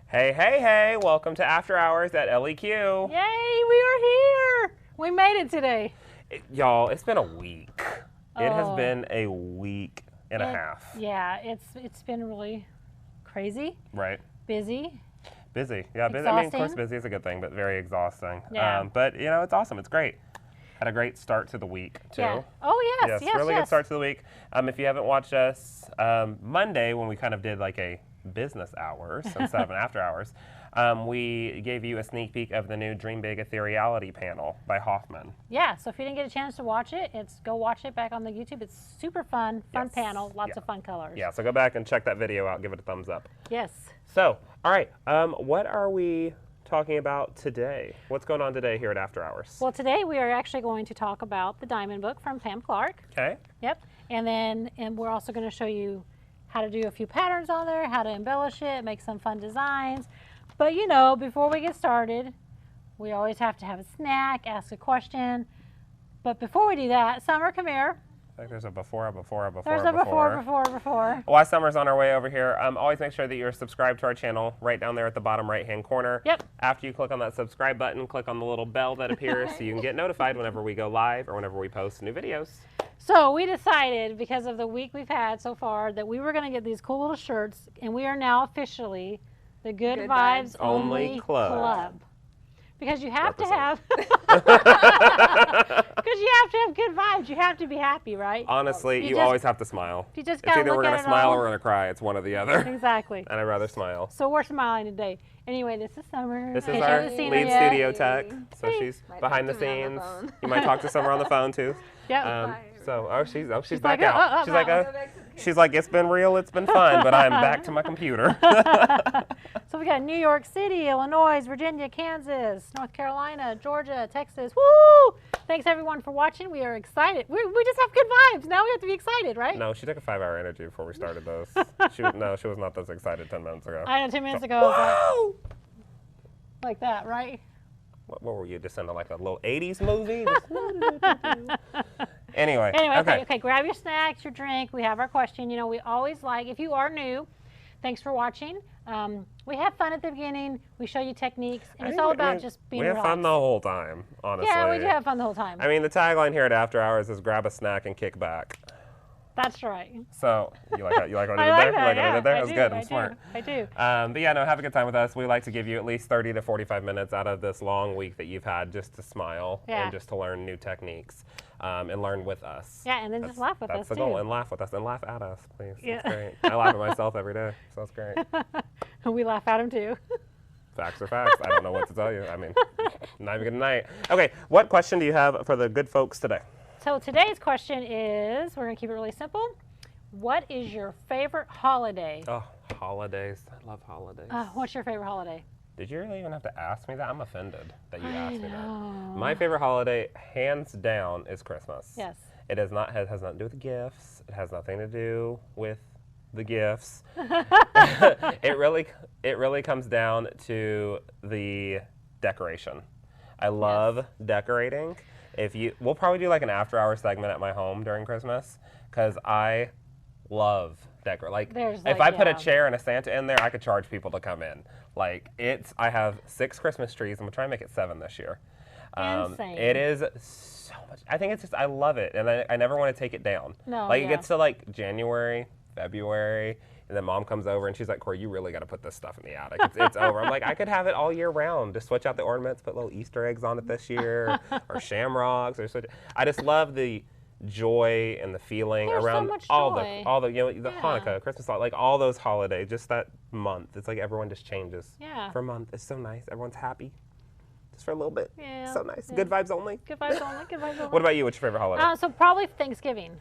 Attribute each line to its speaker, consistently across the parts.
Speaker 1: Hey, hey, hey, welcome to After Hours at LEQ.
Speaker 2: Yay, we are here. We made it today.
Speaker 1: Y'all, it's been a week. It has been a week and a half.
Speaker 2: Yeah, it's been really crazy.
Speaker 1: Right.
Speaker 2: Busy.
Speaker 1: Busy. Yeah, busy. I mean, of course, busy is a good thing, but very exhausting.
Speaker 2: Yeah.
Speaker 1: But, you know, it's awesome. It's great. Had a great start to the week, too.
Speaker 2: Yeah. Oh, yes, yes,
Speaker 1: really
Speaker 2: yes.
Speaker 1: good start to the week. If you haven't watched us, Monday, when we kind of did like a business hours instead of an after hours, we gave you a sneak peek of the new Dream Big Ethereality panel by Hoffman.
Speaker 2: Yeah, so if you didn't get a chance to watch it, go watch it back on the YouTube. It's super fun panel, lots of fun colors.
Speaker 1: Yeah, so go back and check that video out, give it a thumbs up.
Speaker 2: Yes.
Speaker 1: So, all right, what are we talking about today? What's going on today here at After Hours?
Speaker 2: Well, today we are actually going to talk about the Diamond book from Pam Clarke.
Speaker 1: Okay.
Speaker 2: Yep, and we're also going to show you how to do a few patterns on there, how to embellish it, make some fun designs. But you know, before we get started, we always have to have a snack, ask a question. But before we do that, Summer, come here.
Speaker 1: I think there's a before.
Speaker 2: There's a before.
Speaker 1: While Summer's on our way over here, always make sure that you're subscribed to our channel right down there at the bottom right-hand corner.
Speaker 2: Yep.
Speaker 1: After you click on that subscribe button, click on the little bell that appears so you can get notified whenever we go live or whenever we post new videos.
Speaker 2: So we decided, because of the week we've had so far, that we were going to get these cool little shirts, and we are now officially the Good Vibes Only Club. Because you have to have, because you have to have good vibes. You have to be happy, right?
Speaker 1: Honestly, you always have to smile.
Speaker 2: You just
Speaker 1: it's either we're going to smile or we're going to cry. It's one or the other.
Speaker 2: Exactly.
Speaker 1: And I'd rather smile.
Speaker 2: So we're smiling today. Anyway, this is Summer.
Speaker 1: This is our lead studio tech. So she's behind the scenes. You might talk to Summer on the phone too.
Speaker 2: Yep.
Speaker 1: She's back out. She's like, it's been real, it's been fun, but I'm back to my computer.
Speaker 2: So we got New York City, Illinois, Virginia, Kansas, North Carolina, Georgia, Texas. Woo! Thanks everyone for watching. We are excited. We just have good vibes. Now we have to be excited, right?
Speaker 1: No, she took a 5-hour interview before we started those. She was not this excited 10 minutes ago.
Speaker 2: I know, 10 minutes ago. Like that, right?
Speaker 1: What were you, just into like a little 80s movie? Anyway,
Speaker 2: okay, grab your snacks, your drink. We have our question. You know, we always like, if you are new, thanks for watching. We have fun at the beginning. We show you techniques, and it's all about just being relaxed.
Speaker 1: We have fun the whole time, honestly.
Speaker 2: Yeah, we do have fun the whole time.
Speaker 1: I mean, the tagline here at After Hours is grab a snack and kick back.
Speaker 2: That's right.
Speaker 1: So, you like what I did there? You like what I did there? That was good. I'm smart.
Speaker 2: I do.
Speaker 1: But yeah, no, have a good time with us. We like to give you at least 30 to 45 minutes out of this long week that you've had just to smile and just to learn new techniques and learn with us.
Speaker 2: Yeah, and then just laugh with us,
Speaker 1: That's the goal. And laugh with us. And laugh at us, please.
Speaker 2: Yeah.
Speaker 1: That's great. I laugh at myself every day, so that's great.
Speaker 2: We laugh at them, too.
Speaker 1: Facts are facts. I don't know what to tell you. I mean, not even good night. Okay, what question do you have for the good folks today?
Speaker 2: So today's question is, we're going to keep it really simple. What is your favorite holiday?
Speaker 1: Oh, holidays. I love holidays.
Speaker 2: What's your favorite holiday?
Speaker 1: Did you really even have to ask me that? I'm offended that you asked me that. My favorite holiday, hands down, is Christmas.
Speaker 2: Yes.
Speaker 1: It has nothing to do with the gifts. It has nothing to do with the gifts. It really comes down to the decoration. I love decorating. We'll probably do like an after-hour segment at my home during Christmas because I love decor. If I put a chair and a Santa in there, I could charge people to come in. I have 6 Christmas trees. I'm gonna try and make it 7 this year.
Speaker 2: Insane.
Speaker 1: It is so much. I think it's just, I love it, and I never want to take it down.
Speaker 2: No.
Speaker 1: It gets to January, February, and then Mom comes over and she's like, Corey, you really got to put this stuff in the attic. It's over. I'm like, I could have it all year round. Just switch out the ornaments, put little Easter eggs on it this year, or shamrocks, I just love the joy and the feeling around all the the Hanukkah, Christmas, all those holidays. Just that month, it's like everyone just changes.
Speaker 2: Yeah.
Speaker 1: For a month, it's so nice. Everyone's happy, just for a little bit.
Speaker 2: Yeah.
Speaker 1: So nice.
Speaker 2: Yeah.
Speaker 1: Good vibes only.
Speaker 2: Good vibes only. Good vibes only.
Speaker 1: What about you? What's your favorite holiday?
Speaker 2: So probably Thanksgiving.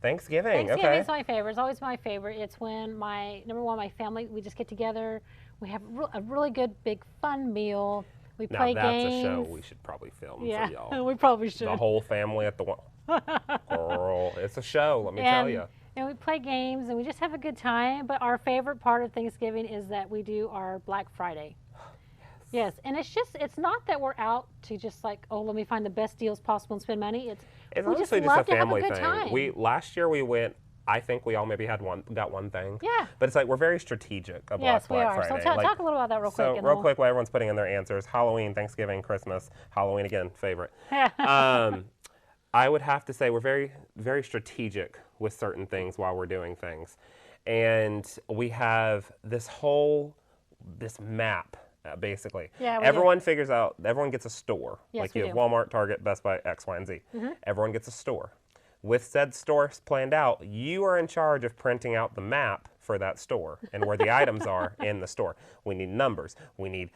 Speaker 1: Thanksgiving.
Speaker 2: Okay.
Speaker 1: Okay.
Speaker 2: Is my favorite. It's always my favorite. It's when my family, we just get together. We have a really good, big, fun meal. We play games.
Speaker 1: Now that's a show we should probably film for y'all.
Speaker 2: We probably should.
Speaker 1: The whole family at the one. Girl, it's a show, let me tell you.
Speaker 2: And we play games and we just have a good time. But our favorite part of Thanksgiving is that we do our Black Friday. Yes, and it's not that we're out to just let me find the best deals possible and spend money.
Speaker 1: It's honestly just a family thing. Last year we went I think we all maybe got one thing.
Speaker 2: Yeah.
Speaker 1: But it's like we're very strategic about
Speaker 2: Yes,
Speaker 1: Black
Speaker 2: we are.
Speaker 1: Friday.
Speaker 2: So
Speaker 1: Like,
Speaker 2: talk a little about that real quick.
Speaker 1: so real quick, while everyone's putting in their answers, Halloween, Thanksgiving, Christmas, Halloween again, favorite. I would have to say we're very, very strategic with certain things while we're doing things. And we have this map, basically.
Speaker 2: Yeah,
Speaker 1: everyone figures out, everyone gets a store.
Speaker 2: Yes,
Speaker 1: like you
Speaker 2: we
Speaker 1: have
Speaker 2: do.
Speaker 1: Walmart, Target, Best Buy, X, Y, and Z. Everyone gets a store. With said stores planned out, you are in charge of printing out the map for that store and where the items are in the store. We need numbers. We need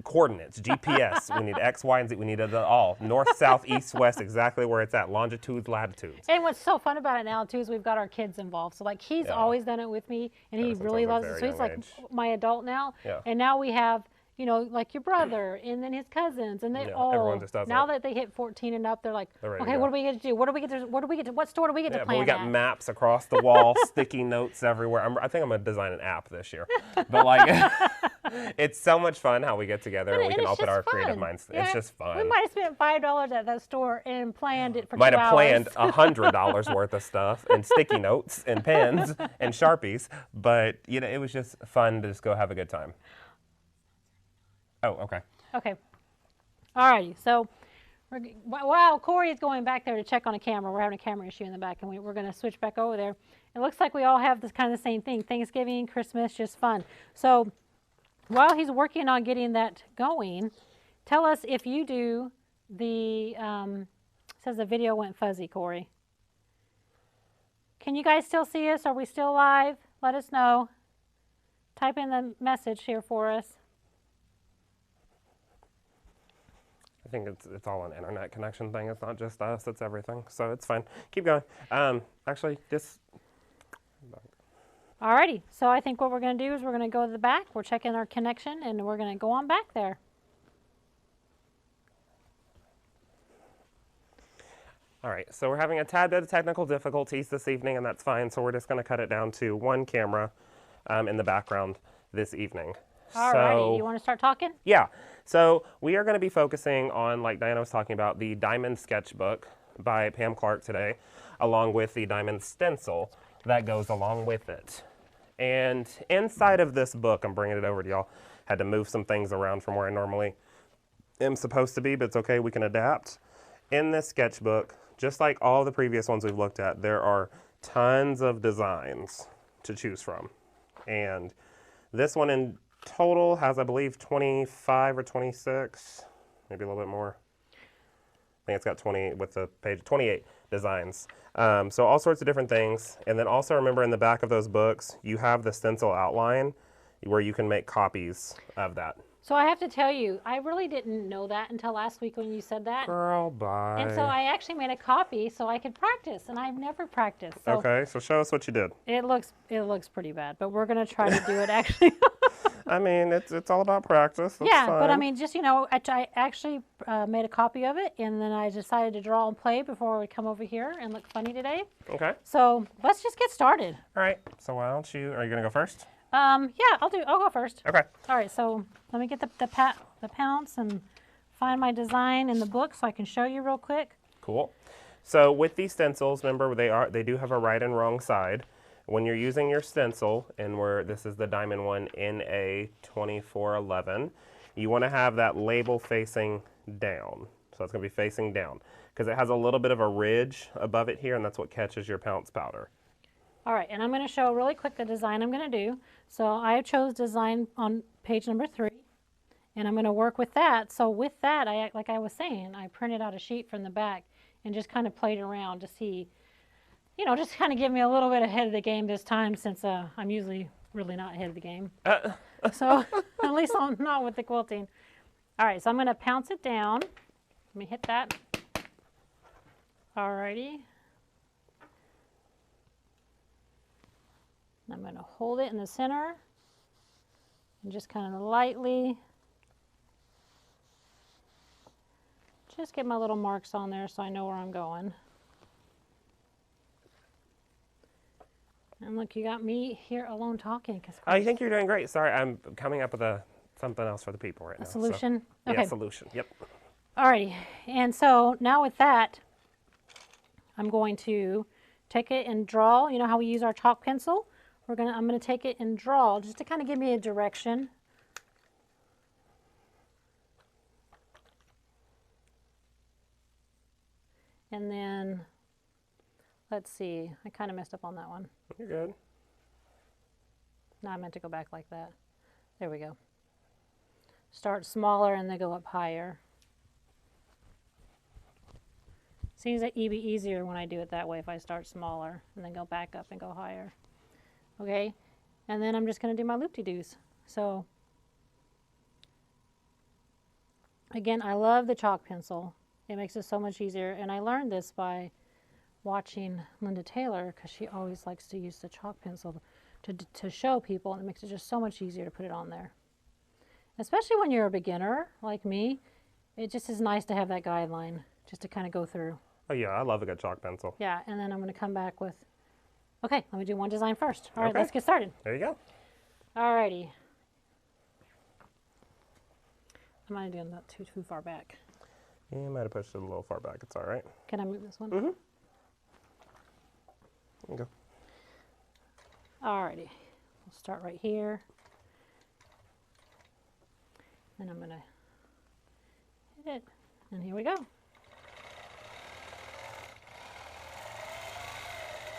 Speaker 1: coordinates, GPS. We need X, Y, and Z. We need it all. North, south, east, west, exactly where it's at. Longitudes, latitudes.
Speaker 2: And what's so fun about it now, too, is we've got our kids involved. So, like, he's always done it with me, and he
Speaker 1: Ever since
Speaker 2: really
Speaker 1: I was a
Speaker 2: loves it.
Speaker 1: very
Speaker 2: So he's
Speaker 1: young
Speaker 2: like
Speaker 1: age.
Speaker 2: my adult now.
Speaker 1: Yeah.
Speaker 2: And now we have, you know, like your brother, and then his cousins, and they
Speaker 1: Yeah,
Speaker 2: all.
Speaker 1: everyone just does
Speaker 2: now
Speaker 1: it.
Speaker 2: that they hit 14 and up, they're like,
Speaker 1: They're ready to
Speaker 2: okay,
Speaker 1: go.
Speaker 2: what do we get to do? What store do we get to
Speaker 1: Yeah,
Speaker 2: plan
Speaker 1: but we got
Speaker 2: at?
Speaker 1: maps across the wall, sticky notes everywhere. I think I'm going to design an app this year. But, like, it's so much fun how we get together and we can all put our creative minds.
Speaker 2: Yeah.
Speaker 1: It's just fun.
Speaker 2: We might have spent $5 at that store and planned it for
Speaker 1: Might
Speaker 2: 2
Speaker 1: have
Speaker 2: hours.
Speaker 1: planned $100 worth of stuff and sticky notes and pens and Sharpies, but you know it was just fun to just go have a good time. Oh, okay.
Speaker 2: Okay. Alrighty. So, wow, Corey is going back there to check on a camera. We're having a camera issue in the back, and we're going to switch back over there. It looks like we all have this kind of the same thing: Thanksgiving, Christmas, just fun. So, while he's working on getting that going, tell us if you do the. Says the video went fuzzy, Corey. Can you guys still see us? Are we still live? Let us know. Type in the message here for us.
Speaker 1: I think it's all an internet connection thing. It's not just us. It's everything. So it's fine. Keep going. Actually, just.
Speaker 2: Alrighty, so I think what we're going to do is we're going to go to the back, we're checking our connection, and we're going to go on back there.
Speaker 1: All right, so we're having a tad bit of technical difficulties this evening, and that's fine. So we're just going to cut it down to one camera in the background this evening.
Speaker 2: Alrighty, you want to start talking?
Speaker 1: Yeah, so we are going to be focusing on, like Diana was talking about, the Diamond Sketchbook by Pam Clarke today, along with the Diamond Stencil that goes along with it. And inside of this book, I'm bringing it over to y'all, had to move some things around from where I normally am supposed to be, but it's okay, we can adapt. In this sketchbook, just like all the previous ones we've looked at, there are tons of designs to choose from. And this one in total has, I believe, 25 or 26, maybe a little bit more. I think it's got 20 with the page, 28 designs. So all sorts of different things. And then also remember in the back of those books, you have the stencil outline where you can make copies of that.
Speaker 2: So I have to tell you, I really didn't know that until last week when you said that.
Speaker 1: Girl, bye.
Speaker 2: And so I actually made a copy so I could practice, and I've never practiced. So
Speaker 1: Okay, so show us what you did.
Speaker 2: it looks pretty bad, but we're going to try to do it actually.
Speaker 1: I mean, it's all about practice. That's
Speaker 2: Yeah, but I
Speaker 1: fine.
Speaker 2: mean, just, you know, I actually made a copy of it, and then I decided to draw and play before we come over here and look funny today.
Speaker 1: Okay.
Speaker 2: So let's just get started.
Speaker 1: All right. So why don't you? Are you gonna go first?
Speaker 2: Yeah, I'll go first.
Speaker 1: Okay.
Speaker 2: All right, so let me get the pounce and find my design in the book so I can show you real quick.
Speaker 1: Cool. So with these stencils, remember they do have a right and wrong side. When you're using your stencil, and this is the diamond one NA 2411, you want to have that label facing down. So it's going to be facing down because it has a little bit of a ridge above it here, and that's what catches your pounce powder.
Speaker 2: All right, and I'm going to show really quick the design I'm going to do. So I chose design on page number 3, and I'm going to work with that. So with that, like I was saying, I printed out a sheet from the back and just kind of played around to see, you know, just kind of give me a little bit ahead of the game this time since I'm usually really not ahead of the game. So at least I'm not with the quilting. All right, so I'm going to pounce it down. Let me hit that. All righty. I'm going to hold it in the center and just kind of lightly just get my little marks on there so I know where I'm going. And look, you got me here alone talking.
Speaker 1: I think you're doing great. Sorry, I'm coming up with something else for the people right now.
Speaker 2: A solution?
Speaker 1: So,
Speaker 2: Okay.
Speaker 1: yeah, solution. Yep.
Speaker 2: Alrighty, and so now with that, I'm going to take it and draw. You know how we use our chalk pencil? I'm gonna take it and draw just to kind of give me a direction. And then, let's see, I kind of messed up on that one.
Speaker 1: You're good.
Speaker 2: No, I meant to go back like that. There we go. Start smaller and then go up higher. Seems like it'd be easier when I do it that way if I start smaller and then go back up and go higher. Okay, and then I'm just going to do my loop-de-doos. So, again, I love the chalk pencil. It makes it so much easier, and I learned this by watching Linda Taylor because she always likes to use the chalk pencil to show people, and it makes it just so much easier to put it on there. Especially when you're a beginner like me, it just is nice to have that guideline just to kind of go through.
Speaker 1: Oh yeah, I love a good chalk pencil. Yeah,
Speaker 2: and then I'm going to come back with, okay, let me do one design first. All right,
Speaker 1: okay.
Speaker 2: Let's get started.
Speaker 1: There you go.
Speaker 2: All righty. I'm not doing that too far back.
Speaker 1: Yeah, you might have pushed it a little far back. It's all right.
Speaker 2: Can I move this one?
Speaker 1: Mm-hmm. There you go.
Speaker 2: All righty. We'll start right here. And I'm going to hit it. And here we go.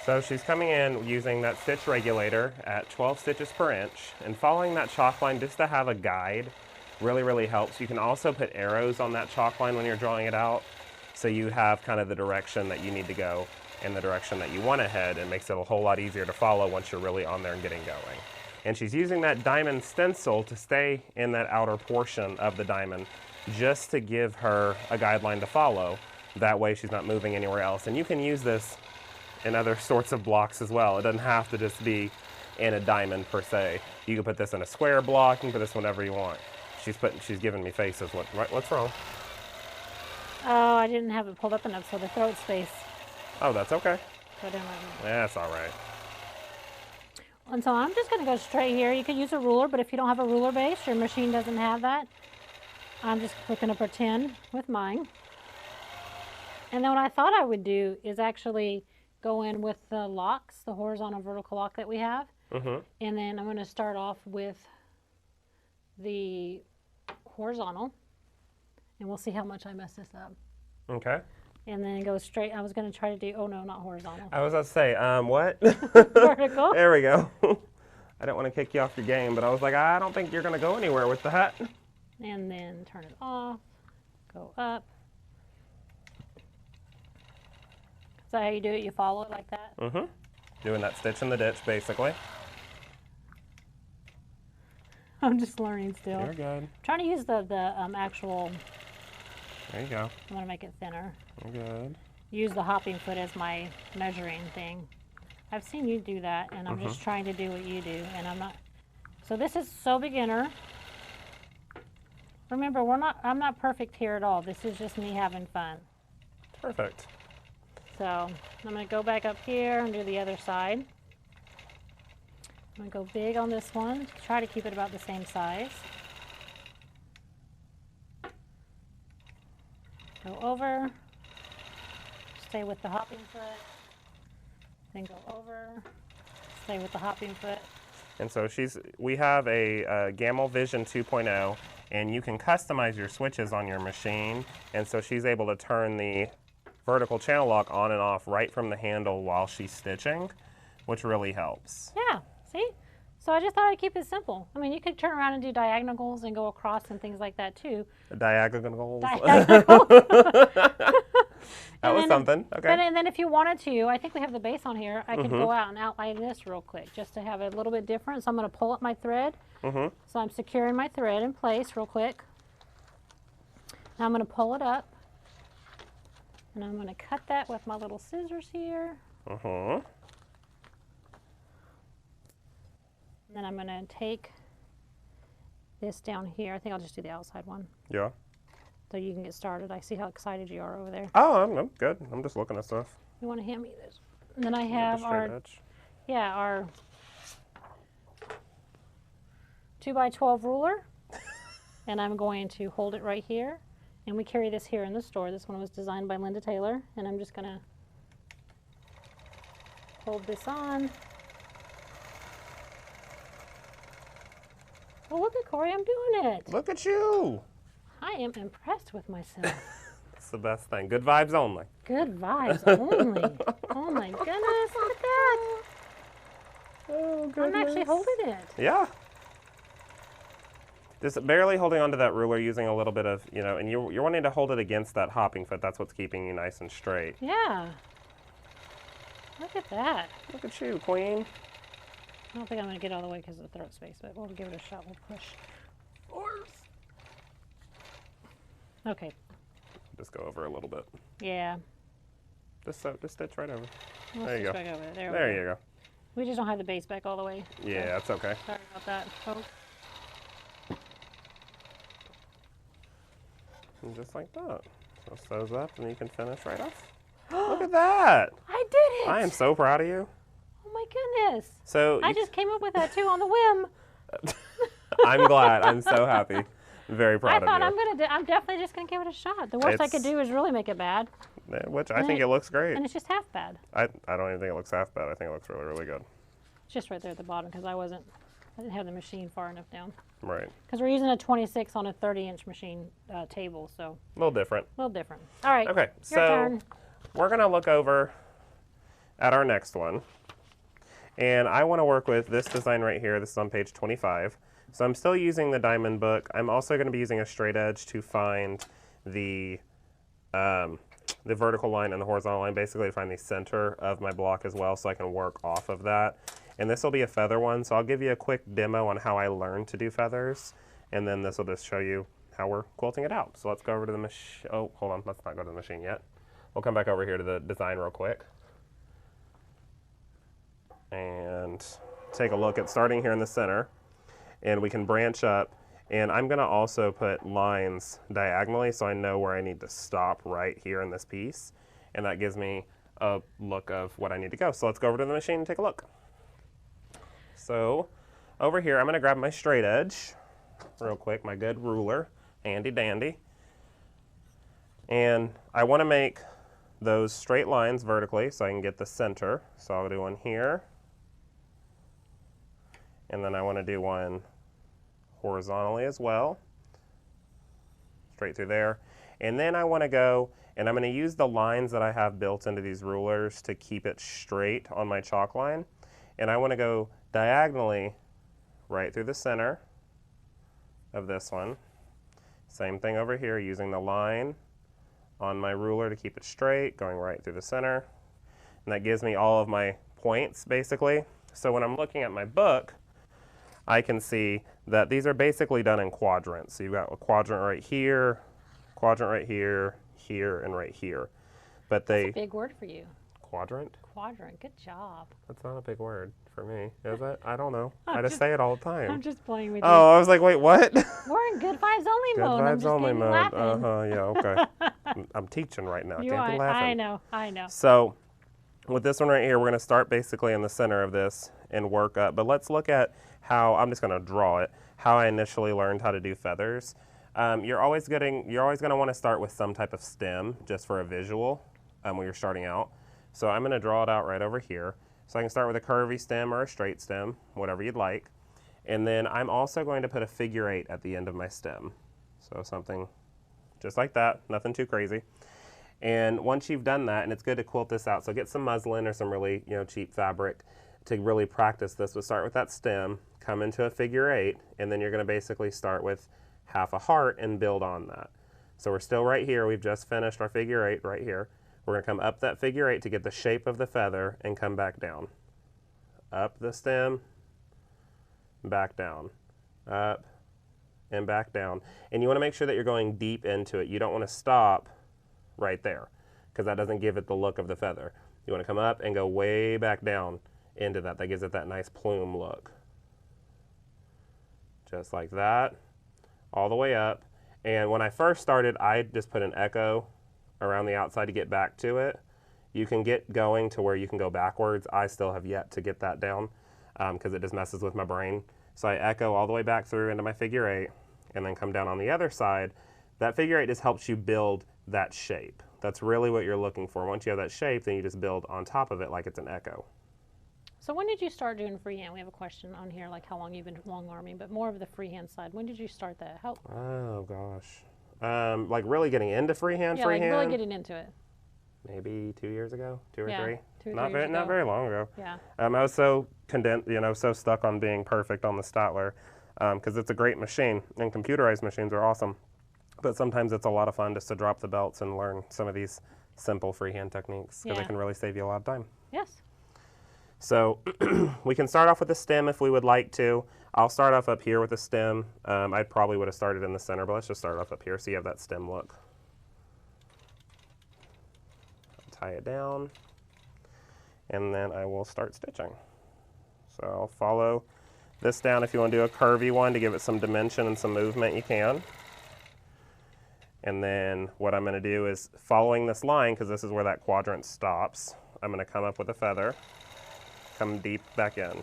Speaker 1: So she's coming in using that stitch regulator at 12 stitches per inch and following that chalk line just to have a guide really helps. You can also put arrows on that chalk line when you're drawing it out so you have kind of the direction that you need to go in the direction that you want to head, and makes it a whole lot easier to follow once you're really on there and getting going. And she's using that diamond stencil to stay in that outer portion of the diamond just to give her a guideline to follow. That way she's not moving anywhere else. And you can use this in other sorts of blocks as well. It doesn't have to just be in a diamond per se. You can put this in a square block, you can put this whenever you want. She's giving me faces. What's wrong?
Speaker 2: Oh, I didn't have it pulled up enough so the throat space.
Speaker 1: Oh, that's okay.
Speaker 2: So I didn't
Speaker 1: That's all right.
Speaker 2: And so I'm just going to go straight here. You could use a ruler, but if you don't have a ruler base, your machine doesn't have that. I'm just going to pretend with mine. And then what I thought I would do is actually go in with the locks, the horizontal vertical lock that we have.
Speaker 1: Mm-hmm.
Speaker 2: And then I'm going to start off with the horizontal. And we'll see how much I mess this up.
Speaker 1: Okay.
Speaker 2: And then go straight. I was going to try to do, oh no, not horizontal.
Speaker 1: I was about to say, what?
Speaker 2: Vertical.
Speaker 1: There we go. I didn't want to kick you off your game, but I was like, I don't think you're going to go anywhere with that.
Speaker 2: And then turn it off, go up. Is that how you do it? You follow it like that?
Speaker 1: Mm-hmm. Doing that stitch in the ditch, basically.
Speaker 2: I'm just learning still.
Speaker 1: You're good.
Speaker 2: I'm trying to use the actual.
Speaker 1: There you go.
Speaker 2: I'm going to make it thinner.
Speaker 1: You're good.
Speaker 2: Use the hopping foot as my measuring thing. I've seen you do that, and I'm just trying to do what you do, and I'm not. So this is so beginner. Remember, I'm not perfect here at all. This is just me having fun.
Speaker 1: Perfect.
Speaker 2: So I'm going to go back up here and do the other side. I'm going to go big on this one. Try to keep it about the same size. Go over. Stay with the hopping foot. Then go over. Stay with the hopping foot.
Speaker 1: And so we have a Gamma Vision 2.0, and you can customize your switches on your machine. And so she's able to turn the vertical channel lock on and off right from the handle while she's stitching, which really helps.
Speaker 2: Yeah, see? So I just thought I'd keep it simple. I mean, you could turn around and do diagonals and go across and things like that too.
Speaker 1: Diagonals? That was something. Okay.
Speaker 2: And then if you wanted to, I think we have the base on here. I could go out and outline this real quick just to have it a little bit different. So I'm going to pull up my thread. So I'm securing my thread in place real quick. Now I'm going to pull it up. And I'm going to cut that with my little scissors here. And then I'm going to take this down here. I think I'll just do the outside one.
Speaker 1: Yeah.
Speaker 2: So you can get started. I see how excited you are over there.
Speaker 1: Oh, I'm good. I'm just looking at stuff.
Speaker 2: You want to hand me this? And then I have our 2x12 ruler. And I'm going to hold it right here. And we carry this here in the store. This one was designed by Linda Taylor. And I'm just going to hold this on. Oh, look at Corey, I'm doing it.
Speaker 1: Look at you.
Speaker 2: I am impressed with myself.
Speaker 1: That's the best thing. Good vibes only.
Speaker 2: Good vibes only. Oh my goodness, look at that.
Speaker 1: Oh, goodness.
Speaker 2: I'm actually holding it.
Speaker 1: Yeah. Just barely holding onto that ruler using a little bit of, you know, and you're wanting to hold it against that hopping foot. That's what's keeping you nice and straight.
Speaker 2: Yeah. Look at that.
Speaker 1: Look at you, queen.
Speaker 2: I don't think I'm going to get all the way because of the throat space, but we'll give it a shot. We'll push. Okay.
Speaker 1: Just go over a little bit.
Speaker 2: Yeah.
Speaker 1: Just stitch right over.
Speaker 2: We'll
Speaker 1: there you go.
Speaker 2: Back over there.
Speaker 1: There you go.
Speaker 2: We just don't have the base back all the way.
Speaker 1: Yeah, that's okay.
Speaker 2: Sorry about that, folks.
Speaker 1: And just like that. Twist those up and you can finish right off. Look at that.
Speaker 2: I did it.
Speaker 1: I am so proud of you.
Speaker 2: Oh my goodness.
Speaker 1: So
Speaker 2: I just came up with that too on the whim.
Speaker 1: I'm glad. I'm so happy. Very proud
Speaker 2: I thought
Speaker 1: of you.
Speaker 2: I'm definitely just going to give it a shot. The worst I could do is really make it bad.
Speaker 1: Which I think it looks great.
Speaker 2: And it's just half bad.
Speaker 1: I don't even think it looks half bad. I think it looks really, really good.
Speaker 2: It's just right there at the bottom because I didn't have the machine far enough down.
Speaker 1: Right.
Speaker 2: Because we're using a 26 on a 30-inch machine table, so.
Speaker 1: A little different.
Speaker 2: A little different. All right.
Speaker 1: Okay,
Speaker 2: your
Speaker 1: so
Speaker 2: turn.
Speaker 1: we're going to look over at our next one. And I want to work with this design right here. This is on page 25. So I'm still using the diamond book. I'm also going to be using a straight edge to find the vertical line and the horizontal line, basically to find the center of my block as well so I can work off of that. And this will be a feather one, so I'll give you a quick demo on how I learned to do feathers, and then this will just show you how we're quilting it out. So let's go over to the machine. Oh, hold on, let's not go to the machine yet. We'll come back over here to the design real quick. And take a look at starting here in the center, and we can branch up. And I'm gonna also put lines diagonally so I know where I need to stop right here in this piece. And that gives me a look of what I need to go. So let's go over to the machine and take a look. So over here, I'm gonna grab my straight edge real quick, my good ruler, handy dandy. And I wanna make those straight lines vertically so I can get the center. So I'll do one here. And then I wanna do one horizontally as well, straight through there. And then I want to go, and I'm going to use the lines that I have built into these rulers to keep it straight on my chalk line. And I want to go diagonally right through the center of this one. Same thing over here, using the line on my ruler to keep it straight, going right through the center. And that gives me all of my points, basically. So when I'm looking at my book, I can see that these are basically done in quadrants. So you've got a quadrant right here, here, and right here. But
Speaker 2: That's a big word for you.
Speaker 1: Quadrant?
Speaker 2: Quadrant, good job.
Speaker 1: That's not a big word for me, is it? I don't know. I just say it all the time.
Speaker 2: I'm just playing with you.
Speaker 1: Oh, I was like, wait, what?
Speaker 2: We're in good vibes only
Speaker 1: Good
Speaker 2: mode.
Speaker 1: vibes only mode.
Speaker 2: Laughing.
Speaker 1: Yeah, okay. I'm teaching right now.
Speaker 2: You
Speaker 1: Can't
Speaker 2: are,
Speaker 1: be laughing.
Speaker 2: I know.
Speaker 1: So with this one right here, we're going to start basically in the center of this and work up. But let's look at how, I'm just going to draw it, how I initially learned how to do feathers. You're always going to want to start with some type of stem just for a visual when you're starting out. So I'm going to draw it out right over here. So I can start with a curvy stem or a straight stem, whatever you'd like. And then I'm also going to put a figure 8 at the end of my stem. So something just like that, nothing too crazy. And once you've done that, and it's good to quilt this out, so get some muslin or some really cheap fabric to really practice this. We'll start with that stem, come into a figure 8, and then you're going to basically start with half a heart and build on that. So we're still right here. We've just finished our figure 8 right here. We're going to come up that figure 8 to get the shape of the feather and come back down. Up the stem, back down, up and back down. And you want to make sure that you're going deep into it. You don't want to stop right there because that doesn't give it the look of the feather. You want to come up and go way back down into that. That gives it that nice plume look. Just like that, all the way up. And when I first started, I just put an echo around the outside to get back to it. You can get going to where you can go backwards. I still have yet to get that down because it just messes with my brain. So I echo all the way back through into my figure 8 and then come down on the other side. That figure 8 just helps you build that shape. That's really what you're looking for. Once you have that shape, then you just build on top of it like it's an echo.
Speaker 2: So when did you start doing freehand? We have a question on here, like how long you've been long arming, but more of the freehand side. When did you start that? How?
Speaker 1: Oh gosh. Like really getting into freehand.
Speaker 2: Yeah, like really getting into it.
Speaker 1: Maybe 2 years ago, 2 or
Speaker 2: Yeah,
Speaker 1: 3.
Speaker 2: 2 or 3
Speaker 1: Not
Speaker 2: years
Speaker 1: very, not
Speaker 2: ago.
Speaker 1: very long ago.
Speaker 2: Yeah.
Speaker 1: I was so so stuck on being perfect on the Statler, because it's a great machine, and computerized machines are awesome. But sometimes it's a lot of fun just to drop the belts and learn some of these simple freehand techniques, because
Speaker 2: Yeah.
Speaker 1: it can really save you a lot of time.
Speaker 2: Yes.
Speaker 1: So we can start off with a stem if we would like to. I'll start off up here with a stem. I probably would have started in the center, but let's just start off up here so you have that stem look. Tie it down, and then I will start stitching. So I'll follow this down. If you want to do a curvy one to give it some dimension and some movement, you can. And then what I'm going to do is, following this line, because this is where that quadrant stops, I'm going to come up with a feather, come deep back in,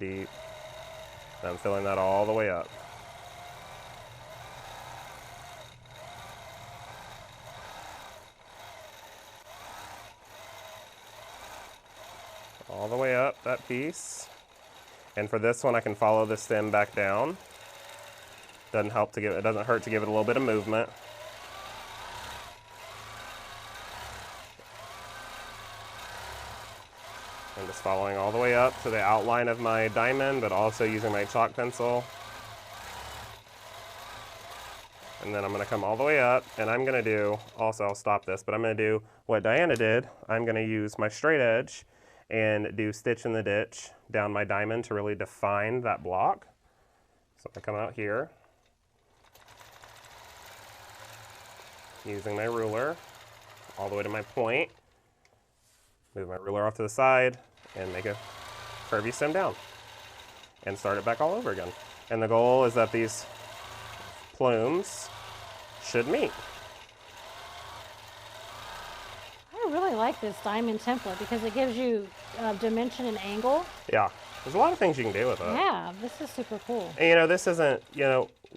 Speaker 1: deep, and I'm filling that all the way up. All the way up that piece. And for this one, I can follow the stem back down. It doesn't hurt to give it a little bit of movement. I'm just following all the way up to the outline of my diamond, but also using my chalk pencil. And then I'm going to come all the way up, and I'm going to do, also I'll stop this, but I'm going to do what Diana did. I'm going to use my straight edge and do stitch in the ditch down my diamond to really define that block. So I come out here, using my ruler all the way to my point, move my ruler off to the side, and make a curvy stem down, and start it back all over again. And the goal is that these plumes should meet.
Speaker 2: I really like this diamond template because it gives you dimension and angle.
Speaker 1: Yeah, there's a lot of things you can do with it.
Speaker 2: Yeah, this is super cool.
Speaker 1: And this isn't,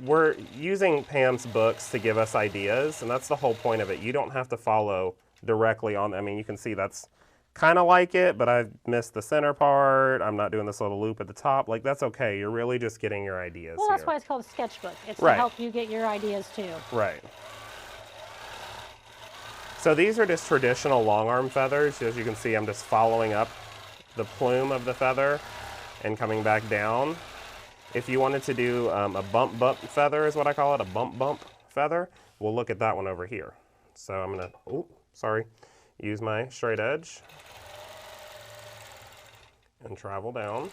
Speaker 1: we're using Pam's books to give us ideas, and that's the whole point of it. You don't have to follow directly on, you can see that's kind of like it, but I've missed the center part. I'm not doing this little loop at the top. Like, that's okay. You're really just getting your ideas
Speaker 2: Well, that's
Speaker 1: here.
Speaker 2: why it's called a sketchbook. It's
Speaker 1: Right.
Speaker 2: to help you get your ideas too.
Speaker 1: Right. So these are just traditional long arm feathers. As you can see, I'm just following up the plume of the feather and coming back down. If you wanted to do a bump feather is what I call it, a bump feather, we'll look at that one over here. So I'm gonna, use my straight edge and travel down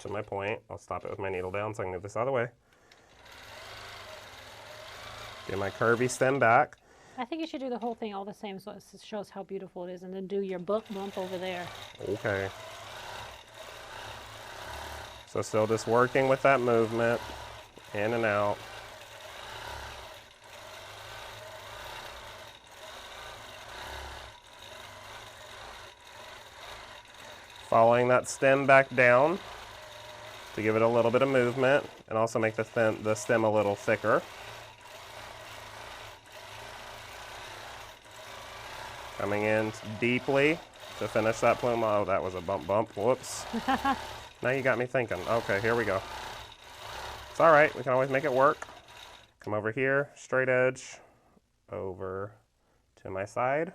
Speaker 1: to my point. I'll stop it with my needle down so I can move this out of the way. Get my curvy stem back.
Speaker 2: I think you should do the whole thing all the same so it shows how beautiful it is, and then do your bump over there.
Speaker 1: Okay. So still just working with that movement, in and out. Following that stem back down to give it a little bit of movement and also make the stem a little thicker. Coming in deeply to finish that plume. Oh, that was a bump. Whoops. Now you got me thinking. Okay, here we go. It's all right. We can always make it work. Come over here, straight edge, over to my side.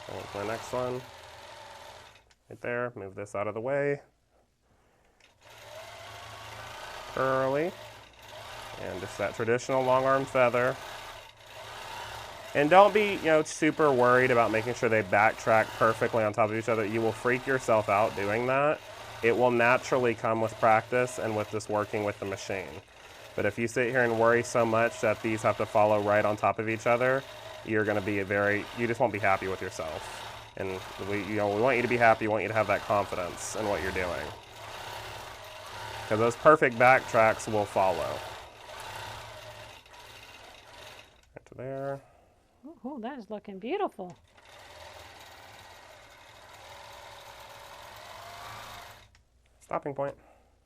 Speaker 1: Go to my next one. Right there. Move this out of the way. Curly. And just that traditional long arm feather. And don't be, super worried about making sure they backtrack perfectly on top of each other. You will freak yourself out doing that. It will naturally come with practice and with just working with the machine. But if you sit here and worry so much that these have to follow right on top of each other, you're going to be you just won't be happy with yourself. And we want you to be happy. We want you to have that confidence in what you're doing. Because those perfect backtracks will follow. Right to there.
Speaker 2: Oh, that is looking beautiful.
Speaker 1: Stopping point.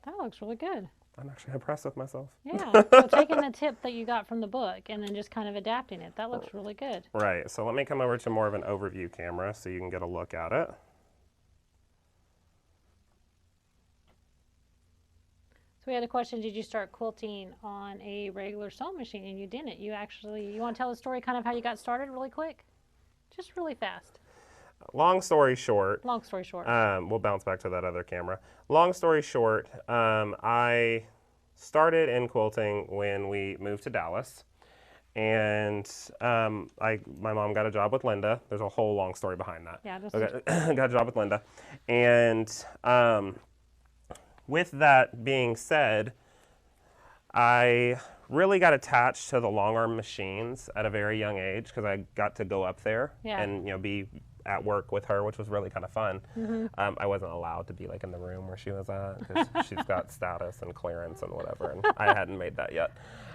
Speaker 2: That looks really good.
Speaker 1: I'm actually impressed with myself.
Speaker 2: Yeah, so taking the tip that you got from the book and then just kind of adapting it, that looks really good.
Speaker 1: Right, so let me come over to more of an overview camera so you can get a look at it.
Speaker 2: So we had a question, did you start quilting on a regular sewing machine? And you didn't. You want to tell the story kind of how you got started really quick? Just really fast.
Speaker 1: Long story short.
Speaker 2: Long story short.
Speaker 1: We'll bounce back to that other camera. Long story short, I started in quilting when we moved to Dallas. And my mom got a job with Linda. There's a whole long story behind that.
Speaker 2: Yeah, just
Speaker 1: got a job with Linda. And with that being said, I really got attached to the long arm machines at a very young age because I got to go up there and be at work with her, which was really kind of fun. I wasn't allowed to be like in the room where she was at because she's got status and clearance and whatever, and I hadn't made that yet.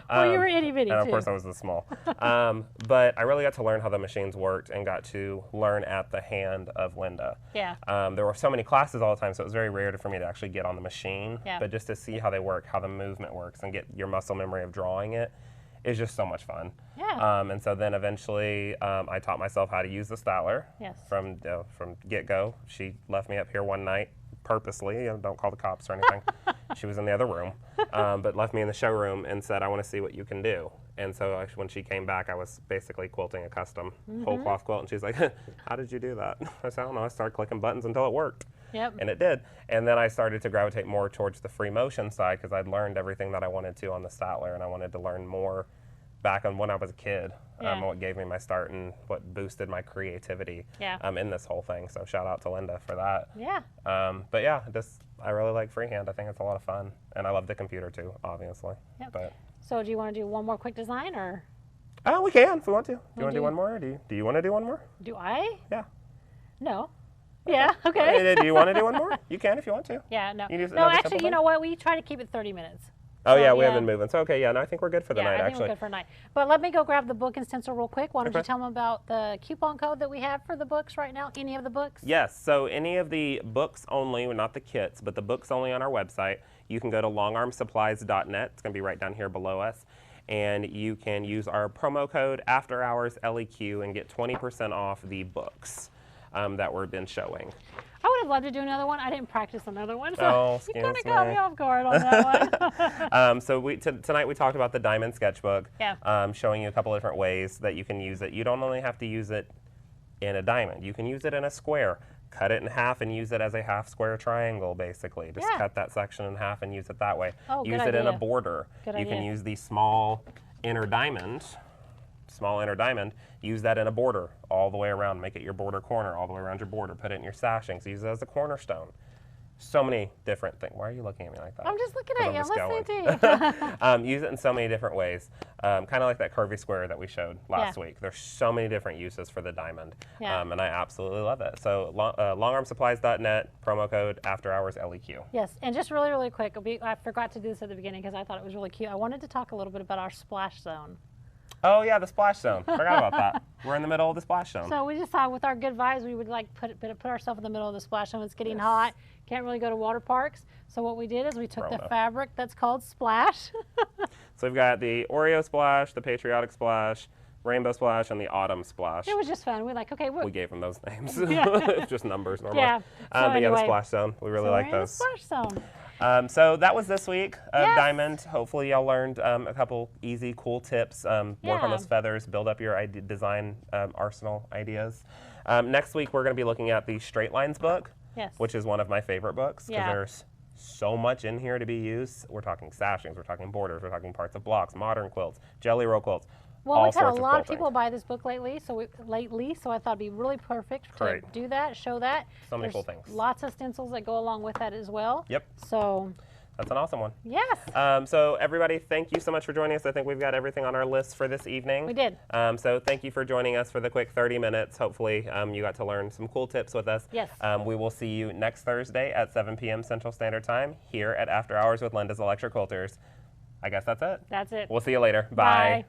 Speaker 2: Well, you were itty bitty
Speaker 1: and of
Speaker 2: too.
Speaker 1: course I was this small. But I really got to learn how the machines worked and got to learn at the hand of Linda.
Speaker 2: Yeah.
Speaker 1: There were so many classes all the time, so it was very rare for me to actually get on the machine.
Speaker 2: Yeah.
Speaker 1: But just to see how they work, how the movement works, and get your muscle memory of drawing it is just so much fun.
Speaker 2: Yeah.
Speaker 1: And so then eventually I taught myself how to use the Statler.
Speaker 2: Yes.
Speaker 1: From get-go. She left me up here one night purposely, don't call the cops or anything. She was in the other room, but left me in the showroom and said, I want to see what you can do. And so when she came back, I was basically quilting a custom whole cloth quilt, and she's like, how did you do that? I said, I don't know, I started clicking buttons until it worked.
Speaker 2: Yep.
Speaker 1: And it did. And then I started to gravitate more towards the free motion side because I'd learned everything that I wanted to on the Statler, and I wanted to learn more back on when I was a kid, what gave me my start and what boosted my creativity in this whole thing. So shout out to Linda for that.
Speaker 2: Yeah.
Speaker 1: But yeah, I really like freehand. I think it's a lot of fun. And I love the computer too, obviously.
Speaker 2: Yep.
Speaker 1: But
Speaker 2: so do you want to do one more quick design or?
Speaker 1: Oh, we can if we want to. Do you want to do one more? Or do you want to do one more?
Speaker 2: Do I?
Speaker 1: Yeah.
Speaker 2: No. Yeah, okay.
Speaker 1: Do you want to do one more? You can if you want to.
Speaker 2: Yeah, no.
Speaker 1: You
Speaker 2: No, actually, you know what? We try to keep it 30 minutes.
Speaker 1: Oh, yeah, we have been moving. So, okay, yeah, no, I think we're good for the night,
Speaker 2: I think we're good for the night. But let me go grab the book and stencil real quick. Why don't you tell them about the coupon code that we have for the books right now? Any of the books?
Speaker 1: Yes, so any of the books only, not the kits, but the books only on our website, you can go to longarmsupplies.net. It's going to be right down here below us. And you can use our promo code AfterHoursLEQ and get 20% off the books that we've been showing.
Speaker 2: I would have loved to do another one. I didn't practice another one, so you kind of
Speaker 1: me.
Speaker 2: caught me off guard on that one.
Speaker 1: So tonight we talked about the Diamond Sketchbook,
Speaker 2: Yeah.
Speaker 1: showing you a couple of different ways that you can use it. You don't only have to use it in a diamond. You can use it in a square. Cut it in half and use it as a half square triangle, basically. Just cut that section in half and use it that way.
Speaker 2: Oh,
Speaker 1: use
Speaker 2: good
Speaker 1: it in a
Speaker 2: idea.
Speaker 1: border.
Speaker 2: Good
Speaker 1: you
Speaker 2: idea.
Speaker 1: can use the small inner diamond, use that in a border all the way around. Make it your border corner all the way around your border. Put it in your sashings. Use it as a cornerstone. So many different things. Why are you looking at me like that?
Speaker 2: I'm just looking at you. I'm listening to you.
Speaker 1: Use it in so many different ways. Kind of like that curvy square that we showed last week. There's so many different uses for the diamond.
Speaker 2: Yeah.
Speaker 1: And I absolutely love it. So longarmsupplies.net, promo code AfterHoursLEQ.
Speaker 2: Yes, and just really, really quick, I forgot to do this at the beginning because I thought it was really cute. I wanted to talk a little bit about our splash zone.
Speaker 1: Oh yeah, the splash zone. Forgot about that. We're in the middle of the splash zone.
Speaker 2: So we just thought with our good vibes, we would like put ourselves in the middle of the splash zone. It's getting hot. Can't really go to water parks. So what we did is we took the fabric that's called Splash.
Speaker 1: So we've got the Oreo splash, the patriotic splash, rainbow splash, and the autumn splash.
Speaker 2: It was just fun. We're like, okay,
Speaker 1: we gave them those names.
Speaker 2: Yeah.
Speaker 1: Just numbers normally.
Speaker 2: Yeah.
Speaker 1: But yeah, the splash zone. We really like
Speaker 2: we're in
Speaker 1: those.
Speaker 2: the splash zone.
Speaker 1: So that was this week of
Speaker 2: Yes.
Speaker 1: Diamond. Hopefully y'all learned a couple easy, cool tips. Work on
Speaker 2: Yeah.
Speaker 1: those feathers, build up your design arsenal ideas. Next week we're going to be looking at the Straight Lines book,
Speaker 2: Yes.
Speaker 1: which is one of my favorite books because
Speaker 2: Yeah.
Speaker 1: there's so much in here to be used. We're talking sashings, we're talking borders, we're talking parts of blocks, modern quilts, jelly roll quilts.
Speaker 2: Well,
Speaker 1: all
Speaker 2: we've had a
Speaker 1: sorts
Speaker 2: lot of
Speaker 1: quilting.
Speaker 2: people buy this book lately, so I thought it'd be really perfect to
Speaker 1: Great.
Speaker 2: do that, show that.
Speaker 1: So many cool
Speaker 2: There's
Speaker 1: things.
Speaker 2: Lots of stencils that go along with that as well.
Speaker 1: Yep.
Speaker 2: So,
Speaker 1: That's an awesome one.
Speaker 2: yes,
Speaker 1: So everybody, thank you so much for joining us. I think we've got everything on our list for this evening.
Speaker 2: we did.
Speaker 1: So thank you for joining us for the quick 30 minutes. Hopefully you got to learn some cool tips with us.
Speaker 2: Yes.
Speaker 1: We will see you next Thursday at 7 p.m. Central Standard Time here at After Hours with Linda's Electric Quilters. I guess that's it.
Speaker 2: That's it.
Speaker 1: We'll see you later. Bye.
Speaker 2: Bye.